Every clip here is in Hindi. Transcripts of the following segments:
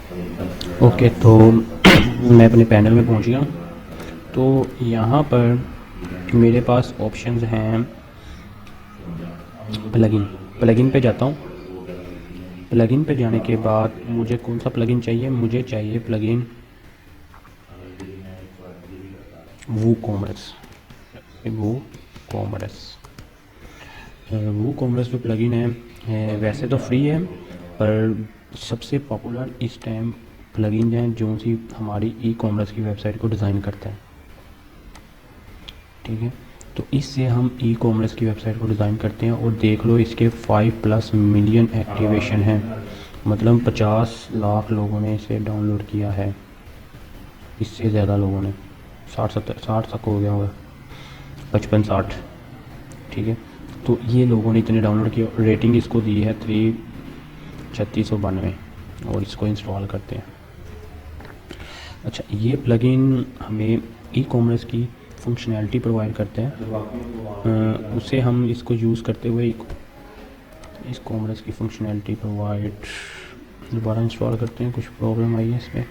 ओके, तो मैं अपने पैनल में पहुंच गया। तो यहाँ पर मेरे पास ऑप्शंस हैं। प्लगइन प्लगइन पे जाता हूँ। प्लगइन पे जाने के बाद मुझे कौन सा प्लगइन चाहिए? मुझे चाहिए प्लगइन वो कॉमर्स। वो कॉमर्स वो कॉमर्स जो प्लगइन है वैसे तो फ्री है, पर सबसे पॉपुलर इस टाइम प्लगइन है जो सी हमारी ई कॉमर्स की वेबसाइट को डिज़ाइन करता है। ठीक है, तो इससे हम ई कॉमर्स की वेबसाइट को डिज़ाइन करते हैं। और देख लो, इसके 5+ मिलियन एक्टिवेशन है, मतलब 50 लाख लोगों ने इसे डाउनलोड किया है। इससे ज़्यादा लोगों ने 60 तक हो गया होगा, 55-60। ठीक है, तो ये लोगों ने इतने डाउनलोड किया। रेटिंग इसको दी है 3692। और इसको इंस्टॉल करते हैं। अच्छा, ये प्लगइन हमें ई कॉमर्स की फंक्शनैलिटी प्रोवाइड करता है। उसे हम इसको यूज़ करते हुए इस कॉमर्स की फंक्शनैलिटी प्रोवाइड दोबारा इंस्टॉल करते हैं। कुछ प्रॉब्लम आई है इसमें।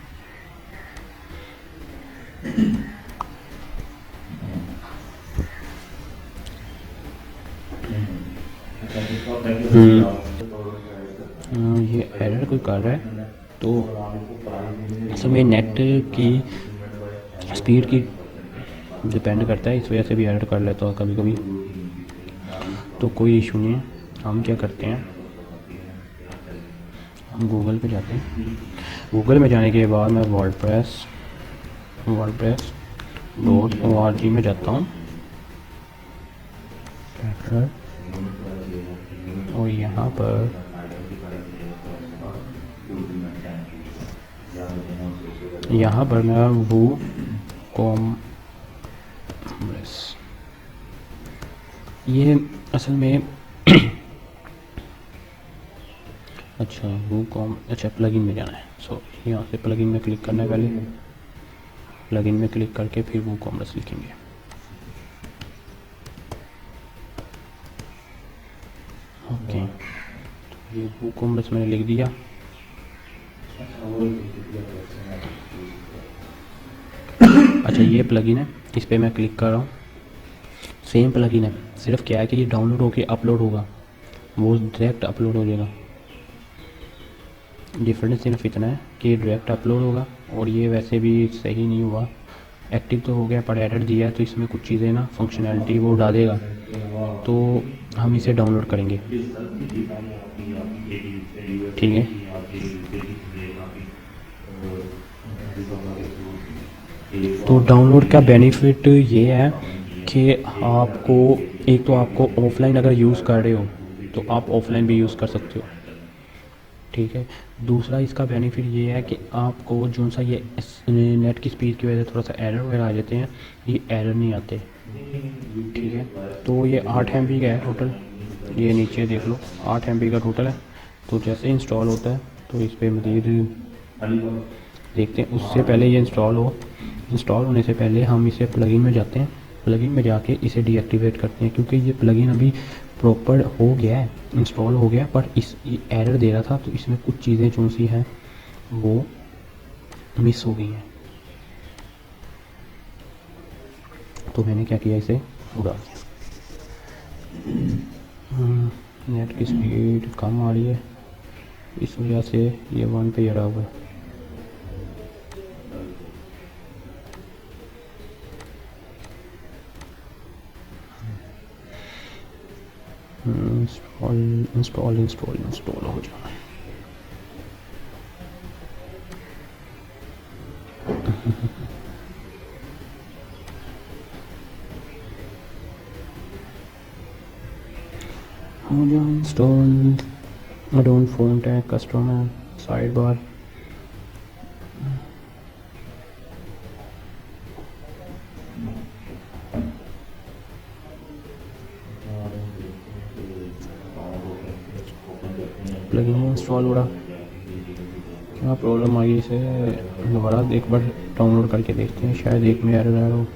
ये एरर कोई कर रहा है, तो असल में नेट की स्पीड की डिपेंड करता है, इस वजह से भी एरर कर लेता है कभी कभी। तो कोई इशू नहीं है। हम क्या करते हैं, हम गूगल पे जाते हैं। गूगल में जाने के बाद मैं wordpress.org में जाता हूँ। और यहाँ पर मैं वो कॉमर्स, ये असल में अच्छा प्लगइन में जाना है। सो यहाँ से प्लगइन में क्लिक करना है। पहले प्लगइन में क्लिक करके फिर वो कॉमर्स लिखेंगे। ओके, तो ये वो कॉमर्स मैंने लिख दिया। अच्छा, ये प्लगइन है, इस पर मैं क्लिक कर रहा हूँ। सेम प्लगइन है, सिर्फ क्या है कि ये डाउनलोड होके अपलोड होगा, वो डायरेक्ट अपलोड हो जाएगा। डिफरेंस सिर्फ इतना है कि डायरेक्ट अपलोड होगा। और ये वैसे भी सही नहीं हुआ, एक्टिव तो हो गया पर एरर दिया है, तो इसमें कुछ चीज़ें ना फंक्शनैलिटी वो डालेगा। तो हम इसे डाउनलोड करेंगे। ठीक है, तो डाउनलोड का बेनिफिट ये है कि आपको, एक तो आपको ऑफलाइन अगर यूज़ कर रहे हो तो आप ऑफलाइन भी यूज़ कर सकते हो। ठीक है, दूसरा इसका बेनिफिट ये है कि आपको जो सा ये नेट की स्पीड की वजह से थोड़ा सा एरर वगैरह आ जाते हैं, ये एरर नहीं आते। ठीक है, तो ये 8 MB का है टोटल। ये नीचे देख लो, 8 MB का टोटल है। तो जैसे इंस्टॉल होता है तो इस पर मज़ीद देखते हैं। उससे पहले ये इंस्टॉल होने से पहले हम इसे प्लगइन में जाते हैं। प्लगइन में जाके इसे डीएक्टिवेट करते हैं, क्योंकि ये प्लगइन अभी प्रॉपर हो गया है, इंस्टॉल हो गया, पर इस एरर दे रहा था। तो इसमें कुछ चीज़ें जो सी हैं वो मिस हो गई हैं। तो मैंने क्या किया, इसे उड़ा दिया। नेट की स्पीड कम आ रही है, इस वजह से ये 1 पे अड़ा हुआ है। इंस्टॉल हो जाए। हो जाए install. Don't phone tag customer side bar. Plugin install हो रहा, क्या प्रॉब्लम आई इसे दोबारा एक बार डाउनलोड करके देखते हैं, शायद एक में एरर आ रहा हो।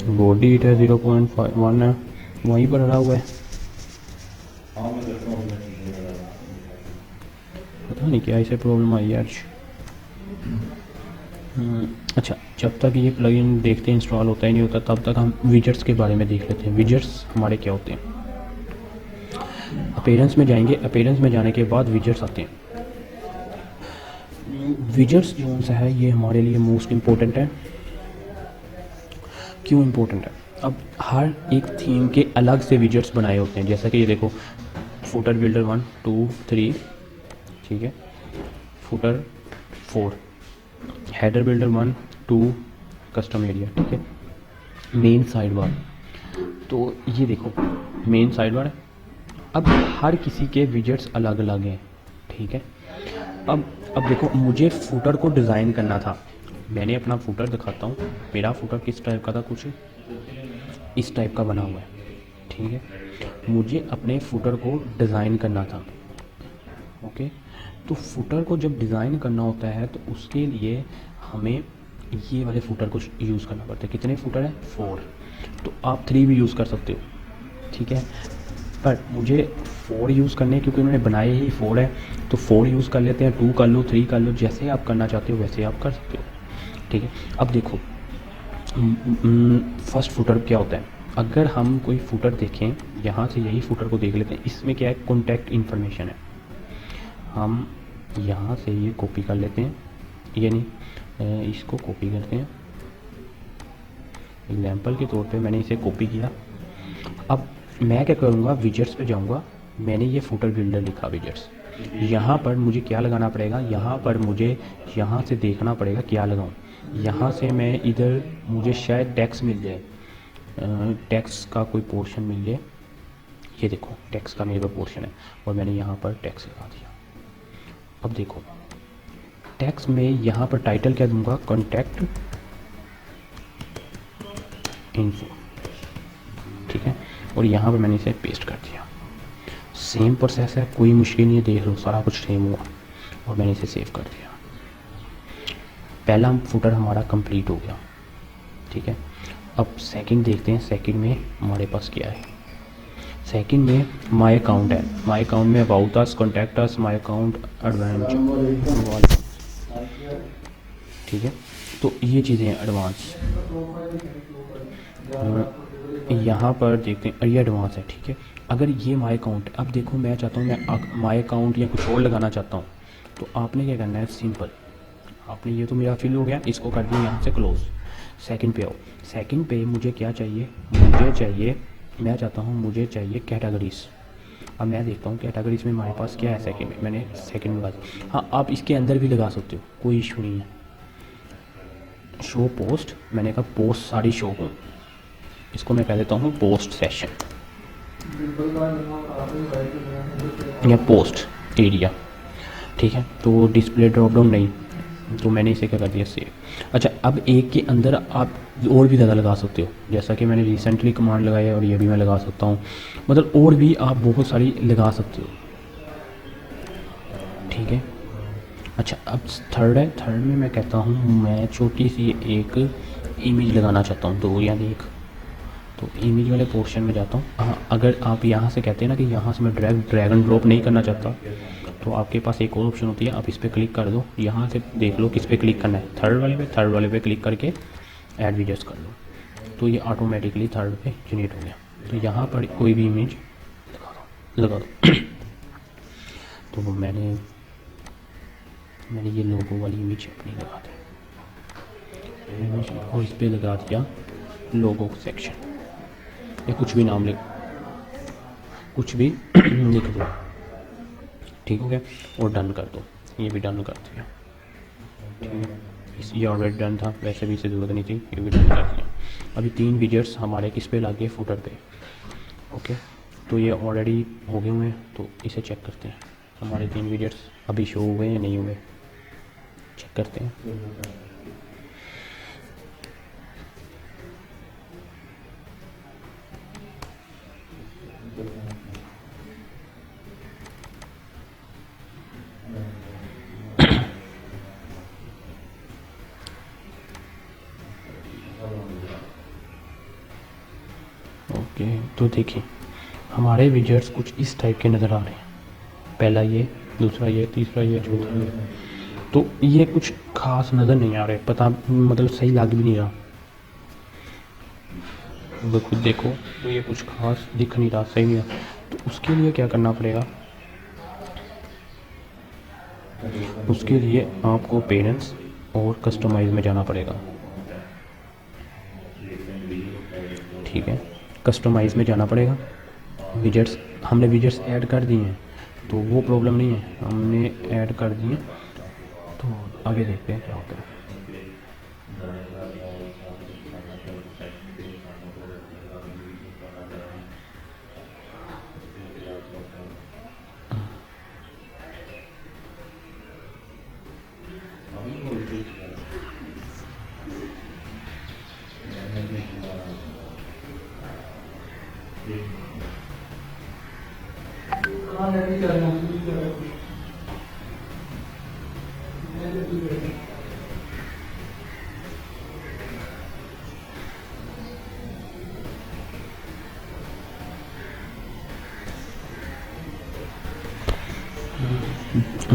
बॉडी हीट है 0.1 है, वहीं पर रहा हुआ है। पता नहीं क्या इसे प्रॉब्लम आई है आज। अच्छा, जब तक ये प्लगइन देखते हैं इंस्टॉल होता ही नहीं होता, तब तक हम विजेट्स के बारे में देख लेते हैं। विजेट्स हमारे क्या होते हैं। अपीयरेंस में जाएंगे, अपीयरेंस में जाने के बाद विजेट्स आते हैं। विजेट्स जो सा है ये हमारे लिए मोस्ट इम्पोर्टेंट है। क्यों इम्पोर्टेंट है? अब हर एक थीम के अलग से विजेट्स बनाए होते हैं, जैसा कि ये देखो, फुटर बिल्डर 1 2 3, ठीक है, footer 4, header builder 1 2, custom area, ठीक है, मेन साइड बार। तो ये देखो मेन साइड बार है। अब हर किसी के विजेट्स अलग अलग हैं, ठीक है। अब देखो, मुझे फुटर को डिज़ाइन करना था। मैंने अपना फुटर दिखाता हूँ। मेरा फुटर किस टाइप का था, कुछ इस टाइप का बना हुआ है, ठीक है। मुझे अपने फुटर को डिज़ाइन करना था, ओके। तो फुटर को जब डिज़ाइन करना होता है तो उसके लिए हमें ये वाले फुटर को यूज़ करना पड़ता है। कितने फुटर हैं? 4। तो आप 3 भी यूज़ कर सकते हो, ठीक है, पर मुझे 4 यूज़ करने, क्योंकि उन्होंने बनाए ही 4 है, तो 4 यूज़ कर लेते हैं। 2 कर लो, 3 कर लो, जैसे आप करना चाहते हो वैसे आप कर सकते हो, ठीक है। अब देखो, फर्स्ट फुटर क्या होता है। अगर हम कोई फुटर देखें, यहाँ से यही फुटर को देख लेते हैं। इसमें क्या है? कॉन्टैक्ट इन्फॉर्मेशन है। हम यहाँ से ये कॉपी कर लेते हैं, यानी इसको कॉपी करते हैं। एग्जाम्पल के तौर पे मैंने इसे कॉपी किया। अब मैं क्या करूँगा, विजेट्स पे जाऊँगा। मैंने ये फुटर बिल्डर लिखा विजेट्स। यहाँ पर मुझे क्या लगाना पड़ेगा? यहाँ पर मुझे यहाँ से देखना पड़ेगा क्या लगाऊँ। यहाँ से मैं इधर, मुझे शायद टैक्स मिल जाए, टैक्स का कोई पोर्शन मिल जाए। ये देखो टैक्स का मेरे पोर्शन है और मैंने यहाँ पर टैक्स लगा दिया। अब देखो टैक्स में यहाँ पर टाइटल क्या दूंगा? कॉन्टैक्ट इन्फो, ठीक है। और यहाँ पर मैंने इसे पेस्ट कर दिया। सेम प्रोसेस है, कोई मुश्किल नहीं है, देख लो सारा कुछ सेम हुआ। और मैंने इसे सेव कर दिया। पहला फुटर हमारा कंप्लीट हो गया, ठीक है। अब सेकंड देखते हैं। सेकंड में हमारे पास क्या है? सेकंड में माय अकाउंट है। माय अकाउंट में about us, contact us, my account, advance, ठीक है। तो ये चीज़ें हैं एडवांस। यहाँ पर देखते हैं, ये एडवांस है, ठीक है। अगर ये माय अकाउंट, अब देखो मैं चाहता हूँ मैं माय अकाउंट या कुछ और लगाना चाहता हूँ, तो आपने क्या करना है? सिंपल, आपने ये तो मेरा फिल हो गया, इसको कर दिया यहाँ से क्लोज। सेकंड पे आओ। सेकंड पे मुझे क्या चाहिए? मुझे चाहिए, मैं चाहता हूँ, मुझे चाहिए कैटेगरीज। अब मैं देखता हूँ कैटेगरीज में हमारे पास क्या है। सेकंड में मैंने सेकंड में लगा। हाँ, आप इसके अंदर भी लगा सकते हो, कोई इशू नहीं है। शो पोस्ट, मैंने कहा पोस्ट सारी शो हो, इसको मैं कह देता हूँ पोस्ट सेशन या पोस्ट एरिया, ठीक है। तो डिस्प्ले ड्रॉप डाउन नहीं, तो मैंने इसे क्या कर दिया? सेव। अच्छा, अब एक के अंदर आप और भी ज़्यादा लगा सकते हो, जैसा कि मैंने रिसेंटली कमांड लगाया है और ये भी मैं लगा सकता हूँ। मतलब और भी आप बहुत सारी लगा सकते हो, ठीक है। अच्छा, अब थर्ड है। थर्ड में मैं कहता हूँ मैं छोटी सी एक इमेज लगाना चाहता हूँ, 2 या 1। तो इमेज वाले पोर्शन में जाता हूँ। हाँ, अगर आप यहाँ से कहते हैं ना कि यहाँ से मैं ड्रैग एंड ड्रॉप नहीं करना चाहता, तो आपके पास एक और ऑप्शन होती है, आप इस पर क्लिक कर दो। यहाँ से देख लो किस पे क्लिक करना है, थर्ड वाले पे क्लिक करके ऐड वीडियोस कर लो, तो ये ऑटोमेटिकली थर्ड पे जनरेट हो गया। तो यहाँ पर कोई भी इमेज लगा दो तो मैंने ये लोगो वाली इमेज अपनी लगा दी इमेज, और इस पर लगा दिया लोगो सेक्शन, या कुछ भी नाम लिख, कुछ भी लिख दो, ठीक हो गया। और डन कर दो। ये भी डन कर दिया, ठीक है। ये ऑलरेडी डन था, वैसे भी इसे ज़रूरत नहीं थी, ये भी डन कर दिया। अभी 3 विजेट्स हमारे किस पे लगे? फुटर पे, ओके। तो ये ऑलरेडी हो गए हुए हैं, तो इसे चेक करते हैं हमारे 3 विजेट्स अभी शो हुए या नहीं हुए, चेक करते हैं। ओके, तो देखिए हमारे विजेट्स कुछ इस टाइप के नज़र आ रहे हैं। पहला ये, दूसरा ये, तीसरा ये, चौथा ये। तो ये कुछ खास नज़र नहीं आ रहे, पता मतलब सही लग भी नहीं रहा। वो खुद देखो तो ये कुछ खास दिख नहीं रहा, सही नहीं रहा। तो उसके लिए क्या करना पड़ेगा, उसके लिए आपको पेरेंट्स और कस्टमाइज़ में जाना पड़ेगा। ठीक है, कस्टमाइज़ में जाना पड़ेगा। विजेट्स हमने विजेट्स ऐड कर दिए हैं तो वो प्रॉब्लम नहीं है, हमने ऐड कर दिए। तो आगे देखते हैं क्या होता है।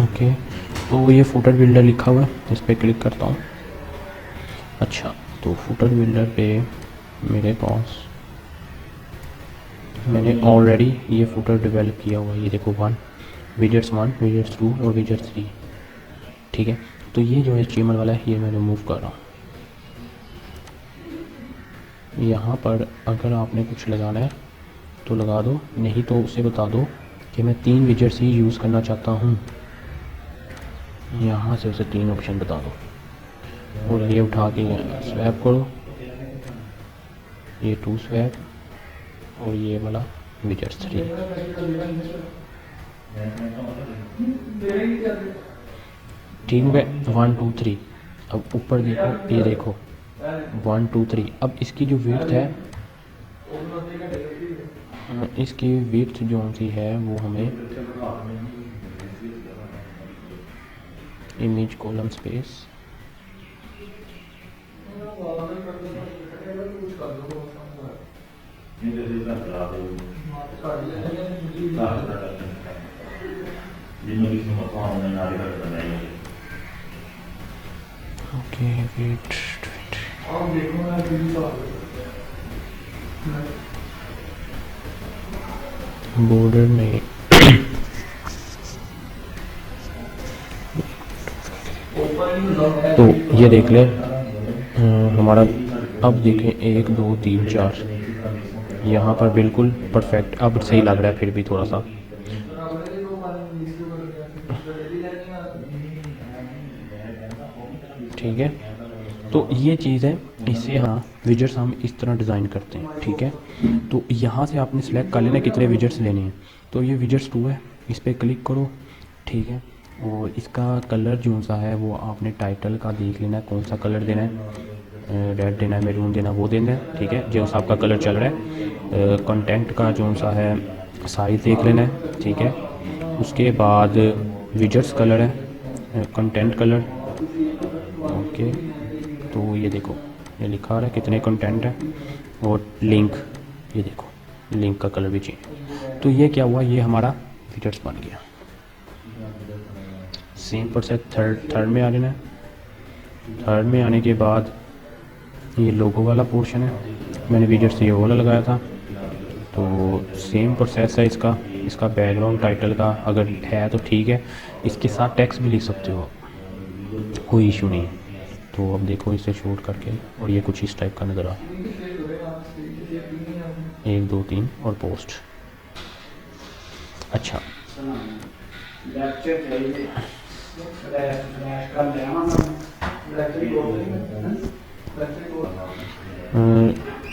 ओके, तो ये फुटर बिल्डर लिखा हुआ है, इस पर क्लिक करता हूँ। अच्छा, तो फुटर बिल्डर पे मेरे पास मैंने ऑलरेडी ये फुटर डेवलप किया हुआ है। ये देखो विजेट्स 1, विजेट्स 2 और विजेट्स 3। ठीक है, तो ये जो HTML वाला है ये मैं रिमूव कर रहा हूँ। यहाँ पर अगर आपने कुछ लगाना है तो लगा दो, नहीं तो उसे बता दो कि मैं 3 विजेट्स ही यूज़ करना चाहता हूँ। यहाँ से उसे 3 ऑप्शन बता दो और ये उठा के स्वैप करो, ये 2 स्वैप और ये वाला विजेट्स 3। ठीक है, 1 2 3। अब ऊपर देखो, ये देखो 1 2 3। अब इसकी जो विड्थ है, इसकी विड्थ जो सी है वो हमें image column space okay, wait border में तो ये देख ले हमारा। अब देखें 1 2 3 4, यहाँ पर बिल्कुल परफेक्ट अब सही लग रहा है, फिर भी थोड़ा सा। ठीक है, तो ये चीज़ है, इसे हाँ विजेट्स हम इस तरह डिज़ाइन करते हैं। ठीक है, तो यहाँ से आपने सेलेक्ट कर लेना कितने विजेट्स लेने हैं। तो ये विजेट्स 2 है, इस पर क्लिक करो। ठीक है, और इसका कलर जो सा है वो आपने टाइटल का देख लेना है, कौन सा कलर देना है, रेड देना है, मैरून देना, वो देना है। ठीक है, जो सा आपका कलर चल रहा है। कंटेंट का जो सा है साइज़ देख लेना है। ठीक है, उसके बाद विजेट्स कलर है, कंटेंट कलर। ओके, तो ये देखो ये लिखा रहा है कितने कंटेंट है, और लिंक, ये देखो लिंक का कलर भी चाहिए। तो ये क्या हुआ, ये हमारा विजेट्स बन गया। सेम प्रोसेस थर्ड में आ जाना है। थर्ड में आने के बाद ये लोगो वाला पोर्शन है, मैंने विजेट्स ये वाला लगाया था। तो सेम प्रोसेस है इसका बैकग्राउंड टाइटल का अगर है तो ठीक है, इसके साथ टेक्स्ट भी लिख सकते हो, कोई इशू नहीं है। तो अब देखो इसे शूट करके, और ये कुछ इस टाइप का नज़र आ, 1 2 3 और पोस्ट। अच्छा,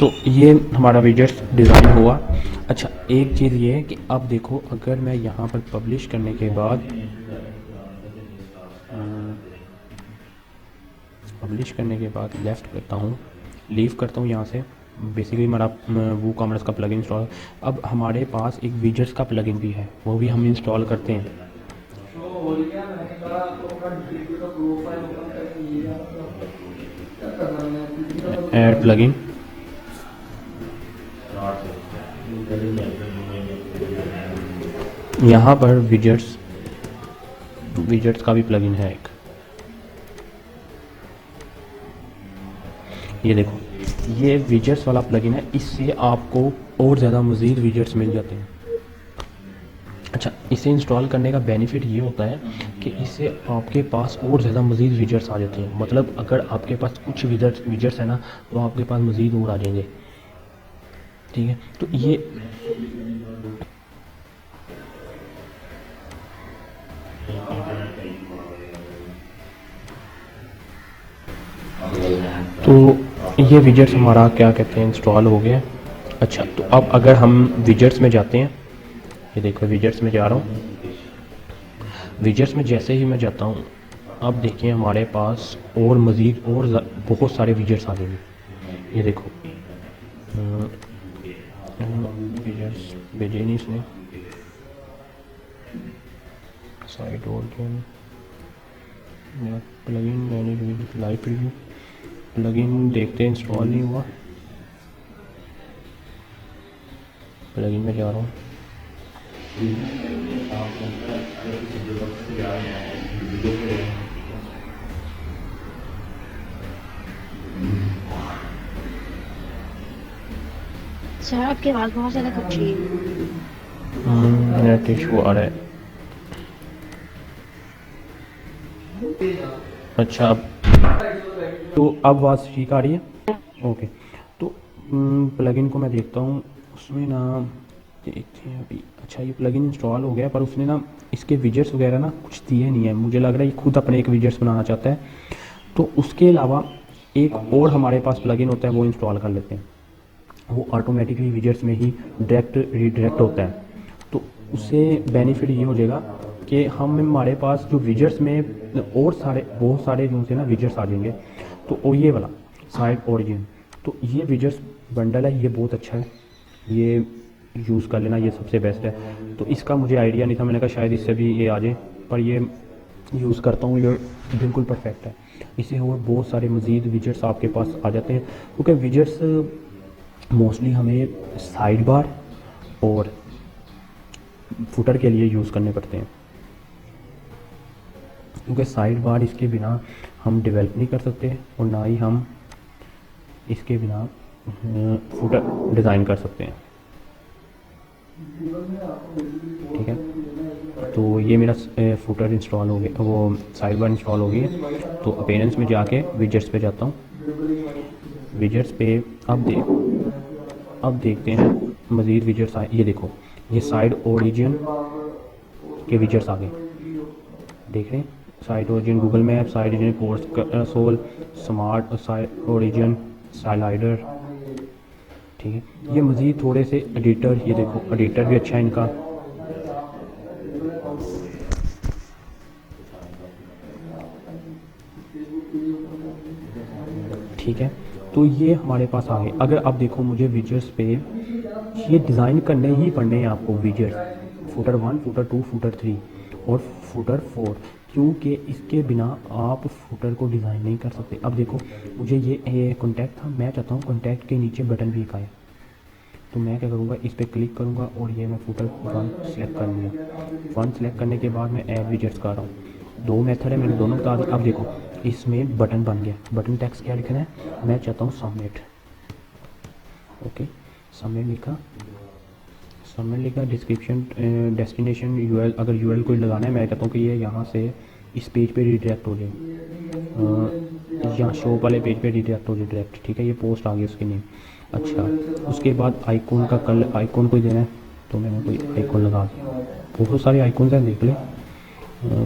तो ये हमारा विजेट्स डिज़ाइन हुआ। अच्छा, एक चीज़ ये है कि अब देखो अगर मैं यहाँ पर पब्लिश करने के बाद लेफ़्ट करता हूँ, लीव करता हूँ यहाँ से, बेसिकली हमारा वो कॉमर्स का प्लगइन इंस्टॉल। अब हमारे पास एक विजेट्स का प्लगइन भी है, वो भी हम इंस्टॉल करते हैं। ऐड प्लगइन, यहाँ पर विजेट्स का भी प्लगइन है एक, ये देखो ये विजेट्स वाला प्लगइन है, इससे आपको और ज़्यादा मज़ीद विजेट्स मिल जाते हैं। अच्छा, इसे इंस्टॉल करने का बेनिफिट ये होता है कि इससे आपके पास और ज़्यादा मज़ीद विजेट्स आ जाते हैं। मतलब अगर आपके पास कुछ विजेट्स है ना, तो आपके पास मज़ीद और आ जाएंगे। ठीक है, तो ये विजेट्स हमारा क्या कहते हैं इंस्टॉल हो गया। अच्छा, तो अब अगर हम विजेट्स में जाते हैं, ये देखो विजेट्स में जा रहा हूँ। विजेट्स में जैसे ही मैं जाता हूँ, अब देखिए हमारे पास और मज़ीद और बहुत सारे विजेट्स आ जाएंगे। ये देखो विजेट्स भेजे नहीं इसने, site organ plugin manage live preview, plugin देखते हैं इंस्टॉल नहीं हुआ। प्लगइन में जा रहा हूँ, सर आपकी आवाज़ बहुत ज़्यादा कट रही है। नेट इशू आ रहा है। अच्छा, तो अब आवाज़ ठीक आ रही है। ओके, तो प्लगइन को मैं देखता हूँ, उसमें ना देखते हैं अभी। अच्छा, ये प्लगइन इंस्टॉल हो गया, पर उसने ना इसके विजेट्स वगैरह ना कुछ दिए नहीं है। मुझे लग रहा है ये खुद अपने एक विजेट्स बनाना चाहता है। तो उसके अलावा एक और हमारे पास प्लगइन होता है, वो इंस्टॉल कर लेते हैं। वो ऑटोमेटिकली विजेट्स में ही डायरेक्ट रीडायरेक्ट होता है। तो उससे बेनिफिट ये हो जाएगा कि हमारे पास जो विजेट्स में और बहुत सारे जो से ना विजेट्स आ जाएंगे। तो वो ये वाला साइड ओरिजिन, तो ये विजेट्स बंडल है, ये बहुत अच्छा है, ये यूज़ कर लेना, ये सबसे बेस्ट है। तो इसका मुझे आइडिया नहीं था, मैंने कहा शायद इससे भी ये आ जाए, पर ये यूज़ करता हूँ, ये बिल्कुल परफेक्ट है। इससे और बहुत सारे मज़ीद विजेट्स आपके पास आ जाते हैं, क्योंकि विजेट्स मोस्टली हमें साइड बार और फुटर के लिए यूज़ करने पड़ते हैं, क्योंकि साइड बार इसके बिना हम डेवलप नहीं कर सकते और ना ही हम इसके बिना फुटर डिज़ाइन कर सकते हैं। ठीक है, तो ये मेरा फुटर इंस्टॉल हो गया, वो साइड बार इंस्टॉल हो गई है। तो अपीयरेंस में जाके विजेट्स पे जाता हूँ। विजेट्स पे अब देखते हैं मज़ीद विजेट्स आए। ये देखो, ये साइड ओरिजिन के विजेट्स आ गए, देख रहे हैं। Side origin Google map, side origin carousel, smart side origin slider. ठीक है, ये मज़ीद थोड़े से एडिटर, ये देखो एडिटर भी अच्छा है इनका। ठीक है, तो ये हमारे पास आ गए। अगर आप देखो मुझे विजेट्स पे ये डिज़ाइन करने ही पड़ने हैं आपको, विजेट्स फुटर 1, फुटर 2, फुटर 3 और फुटर 4, क्योंकि इसके बिना आप फुटर को डिज़ाइन नहीं कर सकते। अब देखो मुझे ये कॉन्टैक्ट था, मैं चाहता हूँ कॉन्टैक्ट के नीचे बटन भी एक आए। तो मैं क्या करूँगा, इस पर क्लिक करूँगा और ये मैं फुटर 1 सेलेक्ट कर लूँगा। 1 सेलेक्ट करने के बाद मैं ऐड विजेट्स कर रहा हूँ। 2 मेथड है, मैंने दोनों बता दी। अब देखो इसमें बटन बन गया। बटन टेक्स्ट क्या लिखना है, मैं चाहता हूँ सबमिट। ओके, सबमिट लिखा। डिस्क्रिप्शन डेस्टिनेशन यूआरएल, अगर यूआरएल कोई लगाना है, मैं कहता हूँ कि ये यहाँ से इस पेज पे रिडायरेक्ट हो जाए, यहाँ शो वाले पेज पे रिडायरेक्ट हो जाए डायरेक्ट। ठीक है, ये पोस्ट आ गई उसकी नेम। अच्छा, उसके बाद आइकॉन का कलर, आइकॉन कोई देना है तो मैंने कोई आइकॉन लगा दिया। बहुत सारे आइकॉन्स हैं, देख ले,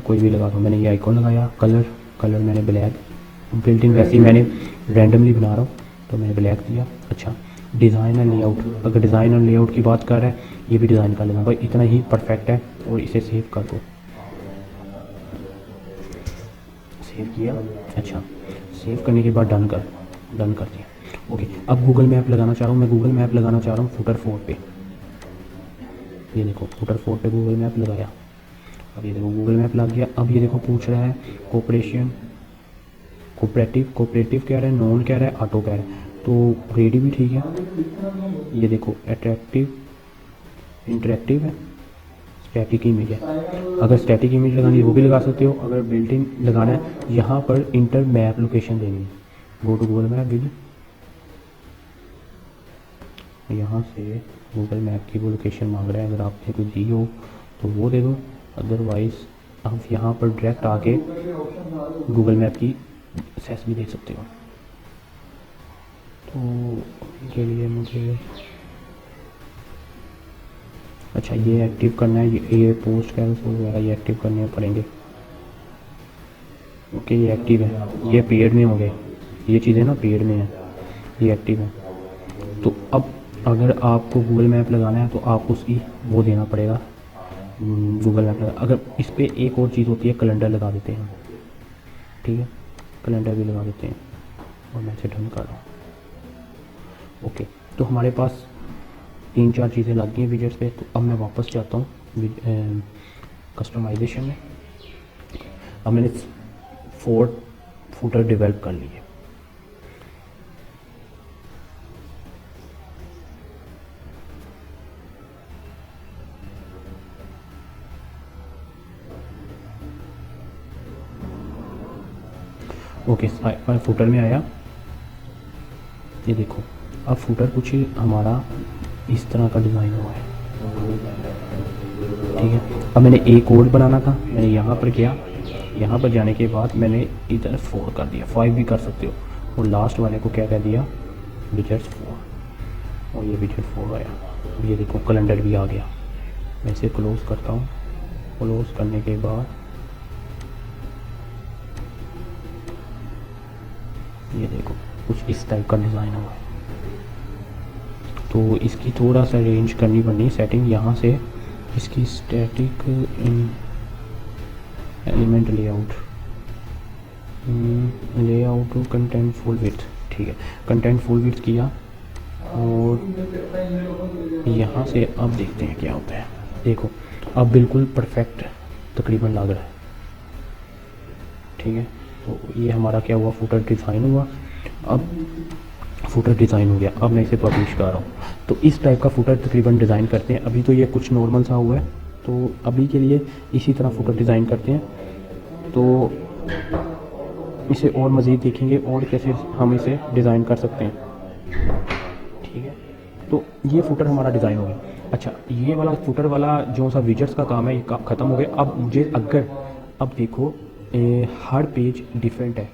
कोई भी लगा दो। मैंने ये आइकॉन लगाया। कलर मैंने ब्लैक, बिल्ट इन वैसे ही मैंने रैंडमली बना रहा हूँ तो मैंने ब्लैक दिया। अच्छा, डिज़ाइन एंड लेआउट, अगर डिज़ाइन एंड लेआउट की बात कर रहा है, ये भी डिज़ाइन कर लेना भाई, इतना ही परफेक्ट है। और इसे सेव कर दो, सेव किया। अच्छा, सेव करने के बाद डन कर दिया। ओके, अब गूगल मैप लगाना चाह रहा हूँ मैं, गूगल मैप लगाना चाह रहा हूँ फुटर 4 पे। ये देखो फुटर 4 पे गूगल मैप लगाया। अब ये देखो गूगल मैप लग गया। अब ये देखो पूछ रहा है कोऑपरेटिव कह रहा है, नॉन कह रहा है, ऑटो कह रहा है। तो रेडी भी ठीक है। ये देखो इंटरेक्टिव है, स्टैटिक इमेज है। अगर स्टैटिक इमेज लगानी है वो भी लगा सकते हो। अगर बिल्ट इन लगाना है, यहाँ पर इंटर मैप लोकेशन देनी है। Go to Google map with, यहाँ से गूगल मैप की वो लोकेशन मांग रहा है। अगर आपने कोई दी हो तो वो दे दो, अदरवाइज़ आप यहाँ पर डायरेक्ट आके गूगल मैप की एक्सेस भी दे सकते हो। तो इसके लिए मुझे अच्छा ये एक्टिव करना है, ये पोस्ट कैंसिल वगैरह ये एक्टिव करने पड़ेंगे। ओके ये एक्टिव है, ये पेड में हो गए, ये चीज़ें ना पेड में है, ये एक्टिव है। तो अब अगर आपको गूगल मैप लगाना है तो आपको उसकी वो देना पड़ेगा, गूगल मैप लगा। अगर इस पर एक और चीज़ होती है, कैलेंडर लगा देते हैं, ठीक है, कैलेंडर भी लगा देते हैं। और मैं इसे डन कर रहा हूँ। ओके तो हमारे पास 3-4 चीज़ें लग गई हैं विजेट्स पे। तो अब मैं वापस जाता हूँ कस्टमाइजेशन में। अब मैंने 4 फूटर डेवलप कर लिए। ओके मैं फूटर में आया, ये देखो अब फूटर कुछ हमारा इस तरह का डिज़ाइन हुआ है, ठीक है। अब मैंने एक और बनाना था, मैंने यहाँ पर किया, यहाँ पर जाने के बाद मैंने इधर 4 कर दिया, 5 भी कर सकते हो। और लास्ट वाले को क्या कह दिया, विजेट्स 4, और ये विजेट 4 आया। अब ये देखो कैलेंडर भी आ गया। मैं इसे क्लोज़ करता हूँ। क्लोज़ करने के बाद ये देखो कुछ इस टाइप का डिज़ाइन हुआ है। तो इसकी थोड़ा सा रेंज करनी पड़नी सेटिंग, यहाँ से इसकी static element layout content full width, ठीक है, कंटेंट फुल विड्थ किया। और यहाँ से अब देखते हैं क्या होता है। देखो अब बिल्कुल परफेक्ट तकरीबन लग रहा है, ठीक है। तो ये हमारा क्या हुआ, फुटर डिज़ाइन हुआ। अब फुटर डिज़ाइन हो गया, अब मैं इसे पब्लिश कर रहा हूँ। तो इस टाइप का फुटर तकरीबन डिज़ाइन करते हैं। अभी तो ये कुछ नॉर्मल सा हुआ है, तो अभी के लिए इसी तरह फुटर डिज़ाइन करते हैं। तो इसे और मज़ीद देखेंगे और कैसे हम इसे डिज़ाइन कर सकते हैं, ठीक है। तो ये फुटर हमारा डिज़ाइन हो गया। अच्छा ये वाला फुटर वाला जो सा विजेट्स का काम है ये ख़त्म हो गया। अब मुझे अब देखो हर पेज डिफरेंट है।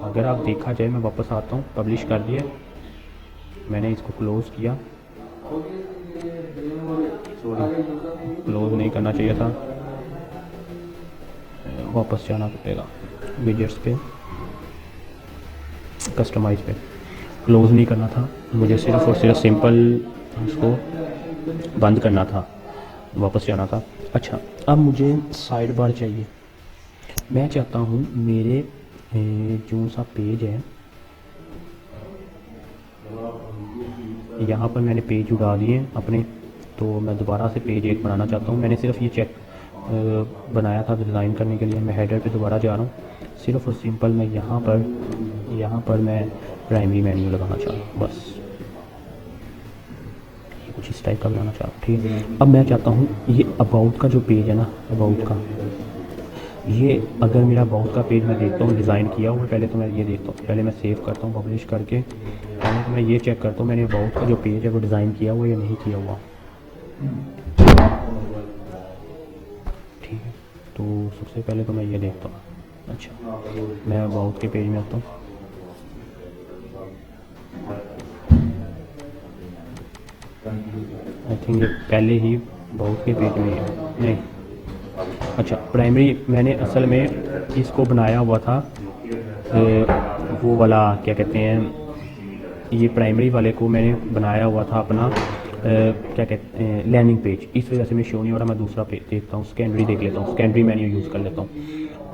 अगर आप देखा जाए, मैं वापस आता हूँ, पब्लिश कर दिया, मैंने इसको क्लोज़ किया, सॉरी क्लोज़ नहीं करना चाहिए था, वापस जाना पड़ेगा विजेट्स पे, कस्टमाइज पे, क्लोज़ नहीं करना था मुझे, सिर्फ और सिर्फ सिंपल इसको बंद करना था, वापस जाना था। अच्छा अब मुझे साइड बार चाहिए। मैं चाहता हूँ मेरे जो सा पेज है, यहाँ पर मैंने पेज उड़ा दिए अपने, तो मैं दोबारा से पेज एक बनाना चाहता हूँ। मैंने सिर्फ ये चेक बनाया था डिज़ाइन करने के लिए। मैं हेडर पे दोबारा जा रहा हूँ, सिर्फ और सिंपल मैं यहाँ पर मैं प्राइमरी मेन्यू लगाना चाह रहा हूँ, बस कुछ इस टाइप का बनाना चाह रहा हूँ, ठीक है। अब मैं चाहता हूँ ये अबाउट का जो पेज है ना, अबाउट का, ये अगर मेरा अबाउट का पेज मैं देखता हूँ डिज़ाइन किया हुआ, पहले तो मैं ये देखता हूँ, पहले मैं सेव करता हूँ पब्लिश करके, पहले तो मैं ये चेक करता हूँ मैंने अबाउट का जो पेज है वो डिज़ाइन किया हुआ या नहीं किया हुआ, ठीक है। तो सबसे पहले तो मैं ये देखता हूँ। अच्छा मैं अबाउट के पेज में आता हूँ, आई थिंक ये पहले ही अबाउट के पेज में है, नहीं, अच्छा प्राइमरी मैंने असल में इसको बनाया हुआ था, वो वाला क्या कहते हैं, ये प्राइमरी वाले को मैंने बनाया हुआ था अपना क्या कहते हैं लैंडिंग पेज, इस वजह से मैं शो नहीं हो रहा। मैं दूसरा पेज देखता हूँ, सेकेंडरी देख लेता हूँ, सेकेंडरी मेन्यू यूज़ कर लेता हूँ।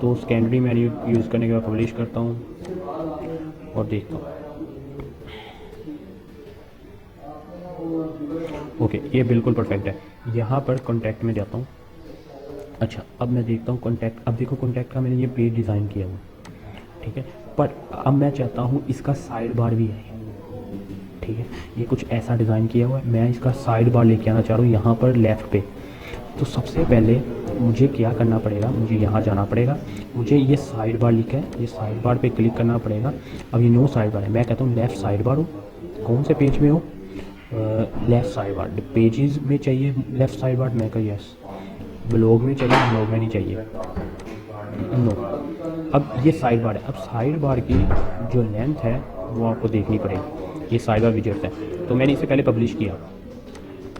तो सेकेंडरी मेन्यू यूज़ करने के बाद पब्लिश करता हूँ और देखता हूँ। ओके ये बिल्कुल परफेक्ट है। यहाँ पर कॉन्टैक्ट में जाता हूँ। अच्छा अब मैं देखता हूँ कॉन्टैक्ट, अब देखो कॉन्टैक्ट का मैंने ये पेज डिज़ाइन किया हुआ, ठीक है। पर अब मैं चाहता हूँ इसका साइड बार भी है, ठीक है। ये कुछ ऐसा डिज़ाइन किया हुआ है, मैं इसका साइड बार लेके आना चाह रहा हूँ यहाँ पर लेफ़्ट पे। तो सबसे पहले मुझे क्या करना पड़ेगा, मुझे यहाँ जाना पड़ेगा, मुझे ये साइड बार लिखा है, ये साइड बार पे क्लिक करना पड़ेगा। अब ये नो साइड बार है, मैं कहता हूँ लेफ़्ट साइड बार हो, कौन से पेज में हो, लेफ़्ट साइड बार पेजेस में चाहिए लेफ़्ट साइड बार, मैं कहा यस। ब्लॉग में चाहिए, ब्लॉग में नहीं चाहिए, नो। अब ये साइड बार है, अब साइड बार की जो लेंथ है वो आपको देखनी पड़ेगी, ये साइड बार विजेट है। तो मैंने इसे पहले पब्लिश किया,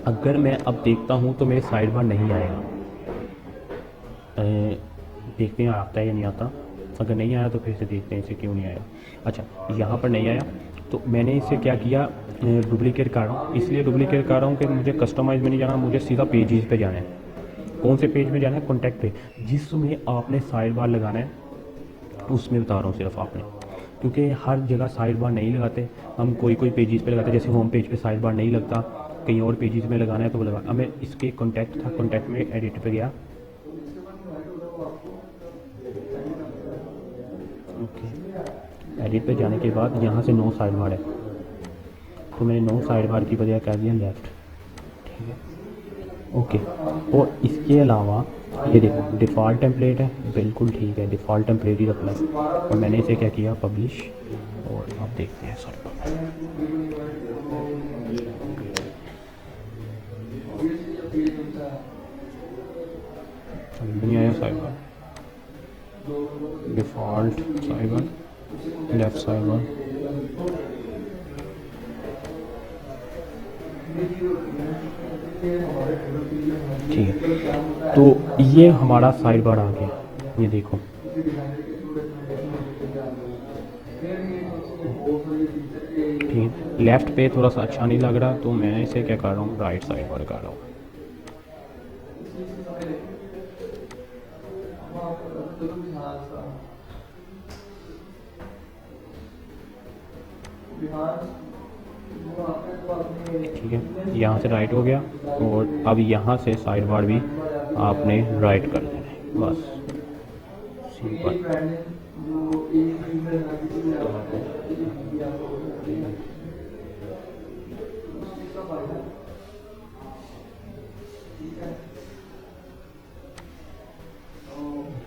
अगर मैं अब देखता हूँ तो मेरे साइड बार नहीं आएगा, देखते हैं आता है या नहीं आता। अगर नहीं आया तो फिर से देखते हैं इसे क्यों नहीं आया। अच्छा, यहाँ पर नहीं आया तो मैंने इसे क्या किया, डुप्लीकेट कर रहा हूँ, इसलिए डुप्लीकेट कर रहा हूँ कि मुझे कस्टमाइज़ में नहीं जाना, मुझे सीधा पेजेस पे जाना है। कौन से पेज में जाना है, कॉन्टैक्ट पे, जिसमें आपने साइड बार लगाना है उसमें बता रहा हूँ सिर्फ आपने, क्योंकि हर जगह साइड बार नहीं लगाते हम, कोई कोई पेजेस पे लगाते, जैसे होम पेज पे साइड बार नहीं लगता, कहीं और पेजेस में लगाना है तो वो लगा। अब मैं इसके कॉन्टैक्ट था, कॉन्टैक्ट में एडिट पे गया, ओके, एडिट पे जाने के बाद यहाँ से नो साइड बार है, तो मैंने नो साइड बार की बजाय कर दिया लेफ़्ट, ठीक है, ओके। और इसके अलावा ये देखो डिफ़ॉल्ट टेम्पलेट है, बिल्कुल ठीक है, डिफ़ॉल्ट टेम्पलेट ही रखना है। और मैंने इसे क्या किया, पब्लिश, और आप देखते हैं सर नहीं आया side bar, default side bar, left side bar, ठीक है। तो ये हमारा साइड बार आ गया, ये देखो, ठीक है। लेफ़्ट पे थोड़ा सा अच्छा नहीं लग रहा, तो मैं इसे क्या कर रहा हूँ, राइट साइड बार कर रहा हूँ। ठीक है, यहाँ से राइट हो गया, और अब यहाँ से साइड बार भी आपने राइट कर देना है, बस simple.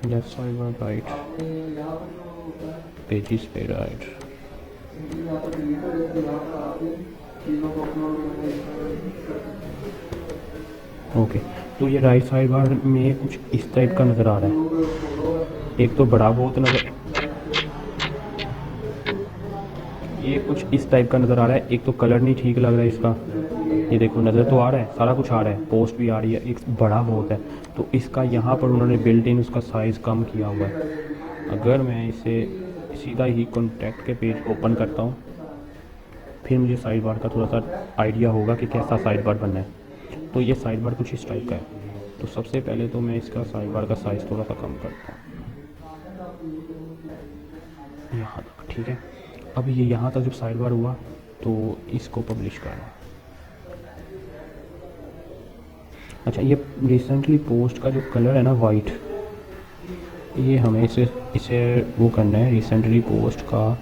Left side bar right, pages पे राइट, ओके। तो ये राइट साइड बार में कुछ इस टाइप का नज़र आ रहा है, एक तो बड़ा बहुत नज़र, ये कुछ इस टाइप का नज़र आ रहा है, एक तो कलर नहीं ठीक लग रहा है इसका, ये देखो नज़र तो आ रहा है, सारा कुछ आ रहा है, पोस्ट भी आ रही है, एक बड़ा बहुत है, तो इसका यहाँ पर उन्होंने बिल्ट इन उसका साइज़ कम किया हुआ है। अगर मैं इसे सीधा ही कॉन्टैक्ट के पेज ओपन करता हूँ, फिर मुझे साइड बार का थोड़ा सा आइडिया होगा कि कैसा साइड बार बनना है। तो ये साइड बार कुछ इस टाइप का है, तो सबसे पहले तो मैं इसका साइड बार का साइज़ थोड़ा सा कम करता हूँ, यहाँ तक, ठीक है। अब ये यहाँ तक जब साइड बार हुआ तो इसको पब्लिश करना। अच्छा, ये रिसेंटली पोस्ट का जो कलर है ना वाइट, ये हमें इसे वो करना है, रिसेंटली पोस्ट का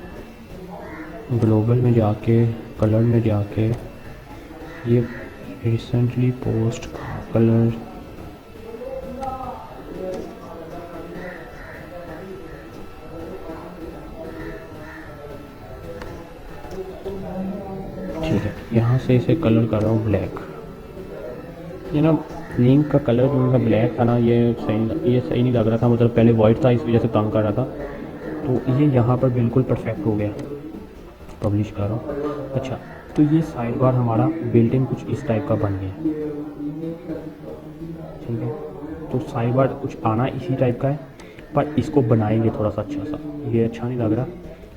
ग्लोबल में जाके कलर में जाके ये रिसेंटली पोस्ट का कलर, ठीक है, यहाँ से इसे कलर कर रहा हूँ ब्लैक। ये ना लिंक का कलर जो उनका ब्लैक था ना, ये सही नहीं लग रहा था, मतलब पहले वाइट था इस वजह से तंग कर रहा था, तो ये यहाँ पर बिल्कुल परफेक्ट हो गया, पब्लिश कर रहा हूँ। अच्छा, तो ये साइड बार हमारा बिल्ट इन कुछ इस टाइप का बन गया, ठीक है। तो साइड बार कुछ आना इसी टाइप का है, पर इसको बनाएंगे थोड़ा सा अच्छा सा, ये अच्छा नहीं लग रहा,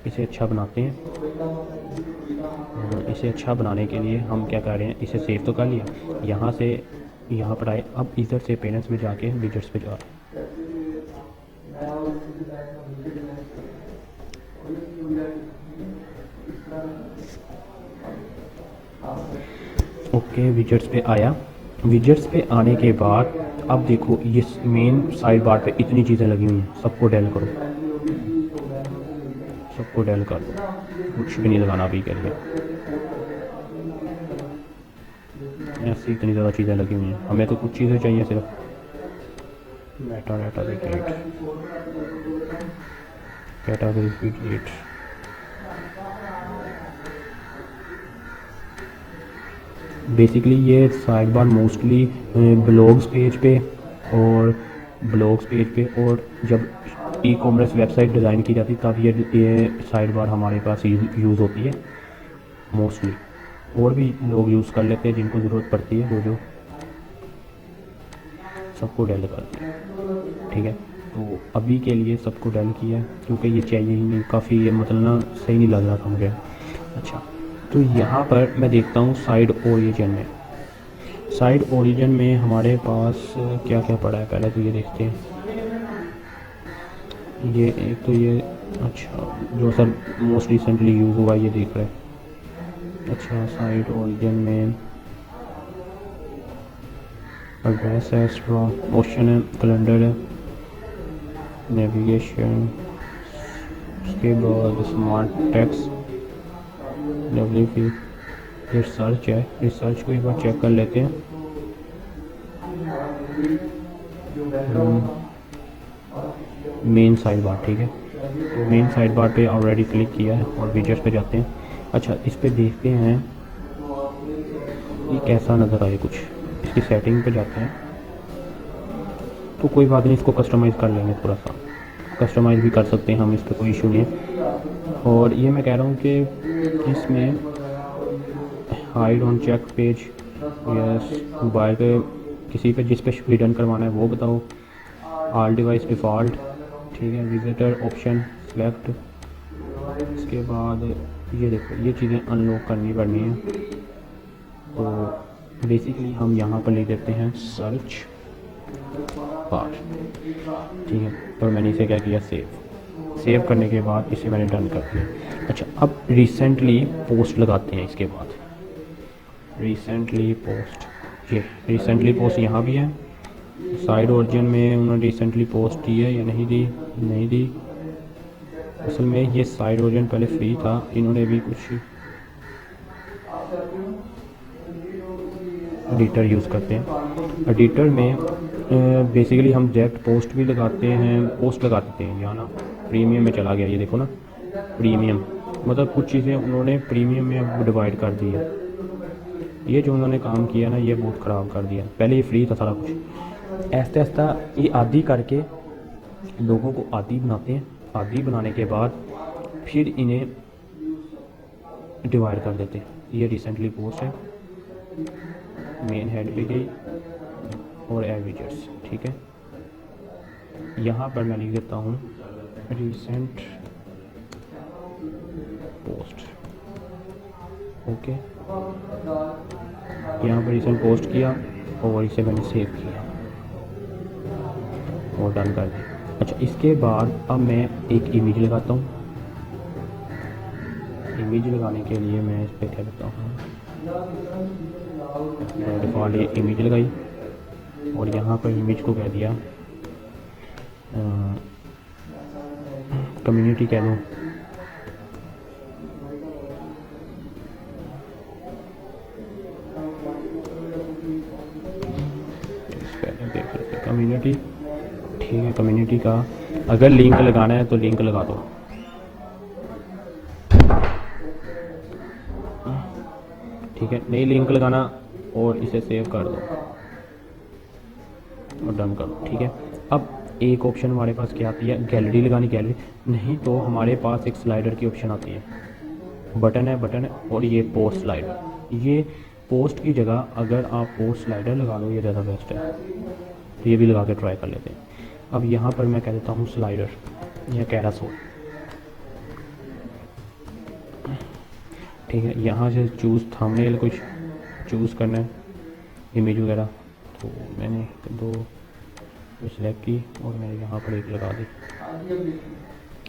इसे अच्छा बनाते हैं। इसे अच्छा बनाने के लिए हम क्या कर रहे हैं, इसे सेव तो कर लिया, यहाँ से यहाँ पर आए, अब इधर से पेरेंट्स में जाके विजेट्स पे जा, ओके, विजेट्स पे आया। विजेट्स पे आने के बाद अब देखो ये मेन साइड बार पे इतनी चीज़ें लगी हुई हैं, सबको डेल करो, सबको डेल कर दो, कुछ भी नहीं लगाना अभी के लिए, ऐसी इतनी ज़्यादा चीज़ें लगी हुई हैं, हमें तो कुछ चीज़ें चाहिए सिर्फ। Meta data widget, category widget, basically ये side bar mostly blogs page पे और और जब ई कॉमर्स वेबसाइट डिज़ाइन की जाती है तब ये साइड बार हमारे पास यूज़ होती है मोस्टली। और भी लोग यूज़ कर लेते हैं जिनको ज़रूरत पड़ती है, जो सबको डेल करती है। ठीक है, तो अभी के लिए सबको डेल किया क्योंकि ये चाहिए ही नहीं, काफ़ी मतलब ना सही नहीं लग रहा था मुझे। अच्छा, तो यहाँ पर मैं देखता हूँ साइड ओरिजिन में हमारे पास क्या क्या पड़ा है, पहले तो ये देखते हैं। ये एक तो ये, अच्छा जो सर मोस्ट रिसेंटली यूज़ हुआ ये देख रहे हैं। अच्छा, साइड ओरिजिन में एड्रेस है, ऑप्शन है, कैलेंडर है, नेविगेशन, उसके बाद स्मार्ट टेक्स्ट, डब्ल्यू रिसर्च है। रिसर्च को एक बार चेक कर लेते हैं। मेन साइड बार, ठीक है, तो मेन साइड बार पे ऑलरेडी क्लिक किया है और विजेट्स पे जाते हैं। अच्छा, इस पे देखते हैं ये कैसा नज़र आए, कुछ इसकी सेटिंग पे जाते हैं। तो कोई बात नहीं, इसको कस्टमाइज़ कर लेंगे, थोड़ा सा कस्टमाइज़ भी कर सकते हैं हम, इस पर कोई इशू नहीं है। और ये मैं कह रहा हूँ कि इसमें hide on check page, yes, mobile पे किसी पे जिस पे रिटर्न करवाना है वो बताओ, ऑल डिवाइस डिफ़ॉल्ट, ठीक है, विजिटर ऑप्शन सेलेक्ट। इसके बाद ये देखो, ये चीज़ें अनलॉक करनी पड़नी है। तो बेसिकली हम यहाँ पर ले देते हैं सर्च बार, ठीक है, और मैंने इसे क्या किया, सेव करने के बाद इसे मैंने डन कर दिया। अच्छा, अब रिसेंटली पोस्ट लगाते हैं। इसके बाद रिसेंटली पोस्ट, ये रिसेंटली पोस्ट यहाँ भी है। साइड ओरिजिन में उन्होंने रिसेंटली पोस्ट की है या नहीं दी। असल में ये साइड ओरिजिन पहले फ्री था, इन्होंने भी कुछ एडिटर यूज़ करते हैं। एडिटर में बेसिकली हम डायरेक्ट पोस्ट भी लगाते हैं यहाँ ना, प्रीमियम में चला गया, ये देखो ना, प्रीमियम मतलब कुछ चीज़ें उन्होंने प्रीमियम में अब डिवाइड कर दी है। ये जो उन्होंने काम किया ना, ये बहुत ख़राब कर दिया। पहले ये फ्री था सारा कुछ, ऐसा ऐसा ये आदी करके लोगों को आदी बनाते हैं। आदी बनाने के बाद फिर इन्हें डिवाइड कर देते हैं। ये रिसेंटली पोस्ट है, मेन हेड पे गई और एविजेट्स, ठीक है। यहाँ पर मैं लिख देता हूँ रिसेंट पोस्ट, ओके। यहाँ पर रिसेंट पोस्ट किया और इसे मैंने सेव किया और डन कर दिया। अच्छा, इसके बाद अब मैं एक इमेज लगाता हूँ। इमेज लगाने के लिए मैं इस पर क्या करता हूँ, डिफ़ॉल्ट ये इमेज लगाई और यहाँ पर इमेज को कह दिया कम्युनिटी कह दो। कम्युनिटी, ठीक है, कम्युनिटी का अगर लिंक लगाना है तो लिंक लगा दो, ठीक है। नहीं लिंक लगाना और इसे सेव कर दो और डन कर दो, ठीक है। अब एक ऑप्शन हमारे पास क्या आती है, गैलरी लगानी। गैलरी नहीं तो हमारे पास एक स्लाइडर की ऑप्शन आती है, बटन है और ये पोस्ट स्लाइडर। ये पोस्ट की जगह अगर आप पोस्ट स्लाइडर लगा लो, ये ज़्यादा बेस्ट है। तो ये भी लगा के ट्राई कर लेते हैं। अब यहाँ पर मैं कह देता हूँ स्लाइडर या कैरासोल, ठीक है। यहाँ से चूज़ थंबनेल कुछ चूज़ करना है, इमेज वगैरह, तो मैंने दो सेलेक्ट की और मैंने यहाँ पर एक लगा दी।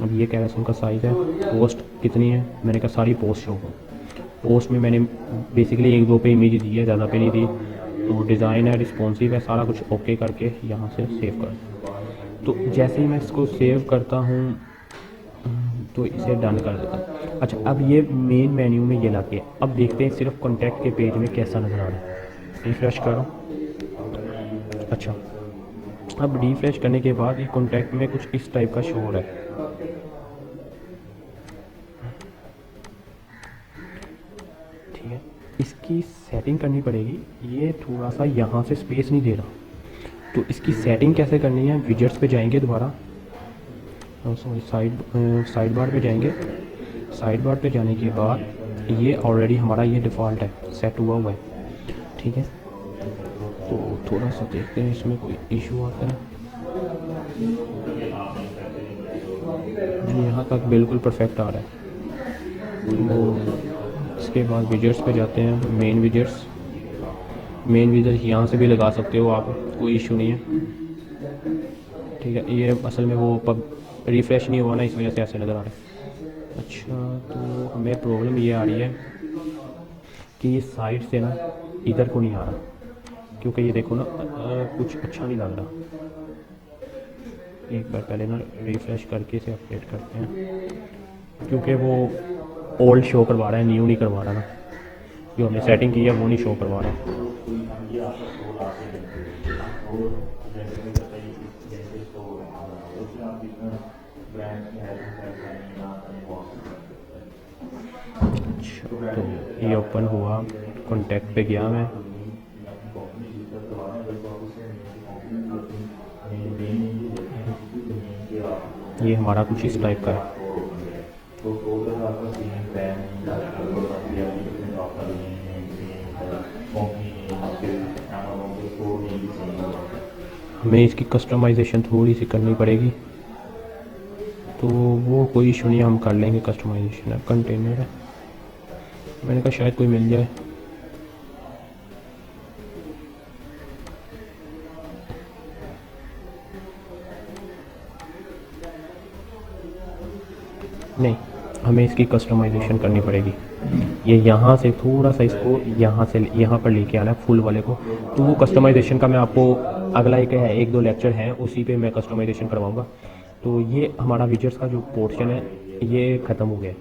अब ये कैरासोल का साइज़ है, पोस्ट कितनी है, मैंने कहा सारी पोस्ट शो हो। पोस्ट में मैंने बेसिकली एक दो पे इमेज दी है, ज़्यादा पे नहीं दी। तो डिज़ाइन है, रिस्पॉन्सिव है, सारा कुछ ओके करके यहाँ से सेव कर। तो जैसे ही मैं इसको सेव करता हूँ तो इसे डन कर देता हूँ। अच्छा, अब ये मेन मेन्यू में ये लाके अब देखते हैं सिर्फ कॉन्टैक्ट के पेज में कैसा नज़र आ रहा है। रिफ़्रेश करो। अच्छा, अब रिफ़्रेश करने के बाद ये कॉन्टैक्ट में कुछ इस टाइप का शो हो रहा है। ठीक है, इसकी सेटिंग करनी पड़ेगी। ये थोड़ा सा यहाँ से स्पेस नहीं दे रहा, तो इसकी सेटिंग कैसे करनी है? विजेट्स पे जाएंगे दोबारा, सॉरी साइड बार पे जाएंगे। साइड बार पे जाने के बाद ये ऑलरेडी हमारा ये डिफ़ॉल्ट है, सेट हुआ हुआ है। ठीक है, तो थोड़ा सा देखते हैं इसमें कोई इशू आता है। यहाँ तक बिल्कुल परफेक्ट आ रहा है। तो इसके बाद विजेट्स पे जाते हैं, मेन विजेट्स यहाँ से भी लगा सकते हो आप, कोई इशू नहीं है। ठीक है, ये असल में वो रिफ़्रेश नहीं हुआ ना, इस वजह से ऐसे नज़र आ रहा है। अच्छा, तो हमें प्रॉब्लम ये आ रही है कि ये साइड से ना इधर को नहीं आ रहा, क्योंकि ये देखो ना कुछ अच्छा नहीं लग रहा। एक बार पहले ना रिफ़्रेश करके इसे अपडेट करते हैं, क्योंकि वो ओल्ड शो करवा रहा है, न्यू नहीं करवा रहा ना। जो हमने सेटिंग की है वो नहीं शो करवा रहा। अच्छा, तो ये ओपन हुआ, कॉन्टैक्ट पे गया मैं। ये हमारा कुछ इस टाइप का है। हमें इसकी कस्टमाइजेशन थोड़ी सी करनी पड़ेगी, तो वो कोई इशू नहीं, हम कर लेंगे कस्टमाइजेशन। है कंटेनर है, मैंने कहा शायद कोई मिल जाए। नहीं, हमें इसकी कस्टमाइजेशन करनी पड़ेगी। ये यहाँ से थोड़ा सा इसको यहाँ से यहाँ पर लेके आना है फुल वाले को। तो वो कस्टमाइजेशन का मैं आपको अगला एक दो लेक्चर है उसी पे मैं कस्टमाइजेशन करवाऊँगा। तो ये हमारा विजेट्स का जो पोर्शन है ये ख़त्म हो गया।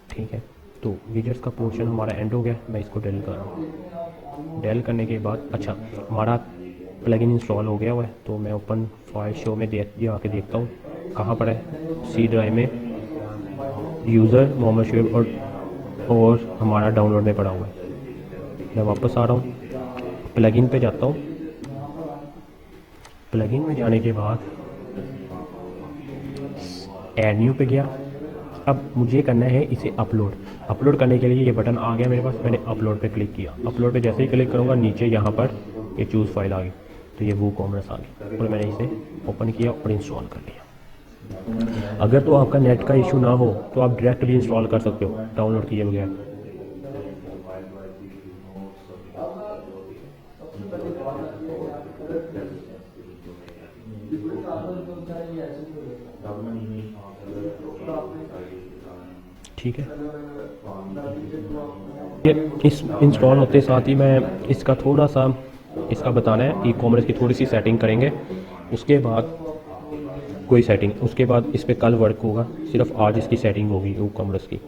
ठीक है, तो विजेट्स का पोर्शन हमारा एंड हो गया। मैं इसको डेल कर रहा हूँ। डेल करने के बाद अच्छा हमारा प्लगइन इंस्टॉल हो गया हुआ है। तो मैं ओपन फाइल शो में आके देखता हूँ कहाँ पर है। सी ड्राइव में यूज़र मोहम्मद शुएब और हमारा डाउनलोड में पड़ा हुआ है। मैं वापस आ रहा हूँ, प्लगइन पे जाता हूँ। प्लगइन में जाने के बाद ऐड न्यू पे गया। अब मुझे करना है इसे अपलोड करने के लिए ये बटन आ गया मेरे पास। मैंने अपलोड पे क्लिक किया। अपलोड पे जैसे ही क्लिक करूँगा नीचे यहाँ पर ये चूज़ फाइल आ गई, तो ये वूकॉमर्स आ गई और मैंने इसे ओपन किया और इंस्टॉल कर लिया। अगर तो आपका नेट का इशू ना हो तो आप डायरेक्ट भी इंस्टॉल कर सकते हो डाउनलोड किए बगैर। ठीक है, ये इस इंस्टॉल होते साथ ही मैं इसका थोड़ा सा इसका बताना है। ई कॉमर्स की थोड़ी सी सेटिंग करेंगे, उसके बाद कोई सेटिंग, उसके बाद इस पर कल वर्क होगा। सिर्फ आज इसकी सेटिंग होगी ई कॉमर्स की।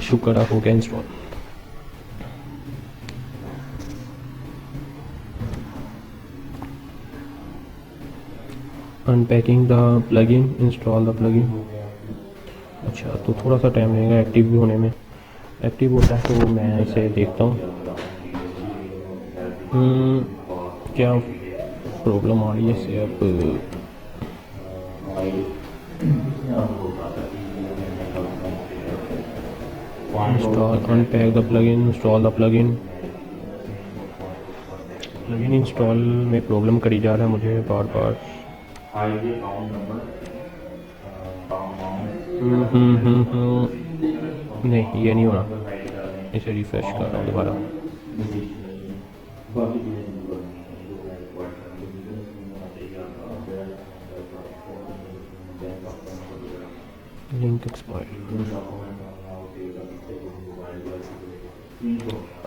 शुक्र हो गया install. Unpacking the plugin, install the plugin. अच्छा, तो थोड़ा सा टाइम लगेगा एक्टिव भी होने में। एक्टिव होता है तो मैं इसे देखता हूँ क्या प्रॉब्लम आ रही है इसे। अब install unpack the plugin, install the plugin. Plugin install में प्रॉब्लम करी जा रहा है मुझे बार बार। नहीं ये नहीं होना, इसे रिफ्रेश कर रहा हूँ दोबारा। Link expire.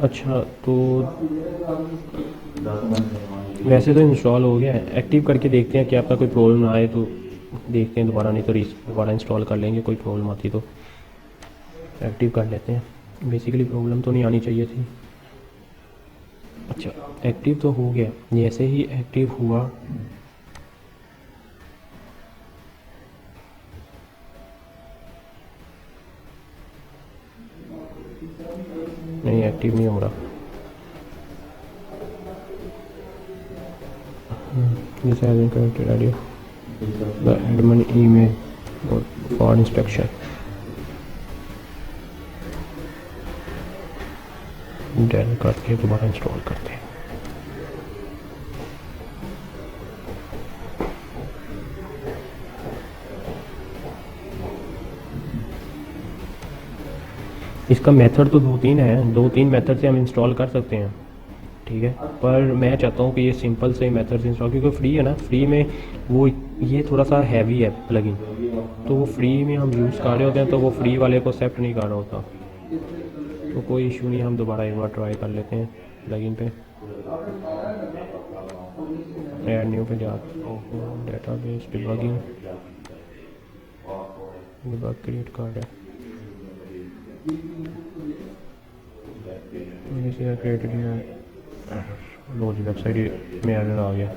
अच्छा तो वैसे तो इंस्टॉल हो गया है, एक्टिव करके देखते हैं कि आपका कोई प्रॉब्लम ना आए तो देखते हैं दोबारा, नहीं तो दोबारा इंस्टॉल कर लेंगे, कोई प्रॉब्लम आती तो एक्टिव कर लेते हैं। बेसिकली प्रॉब्लम तो नहीं आनी चाहिए थी। अच्छा एक्टिव तो हो गया, जैसे ही एक्टिव हुआ नहीं, एक्टिव नहीं हो रहा। This has been connected audio. The admin email for inspection. Dell करके दोबारा इंस्टॉल करते हैं। इसका मेथड तो 2-3 है, 2-3 मेथड से हम इंस्टॉल कर सकते हैं, ठीक है। पर मैं चाहता हूँ कि ये सिंपल से मेथड से इंस्टॉल, क्योंकि फ्री है ना, फ्री में वो ये थोड़ा सा हैवी है प्लगइन, तो वो फ्री में हम यूज़ कर रहे होते हैं तो वो फ्री वाले को एक्सेप्ट नहीं कर रहा होता। तो कोई इशू नहीं, हम दोबारा एक बार ट्राई कर लेते हैं प्लगइन पे, ऐड न्यू पे जा, डेटाबेस डिबगिंग, डिबग क्रिएट कर रहा है, क्रिएटेड है। लो जी वेबसाइट में एरर आ गया।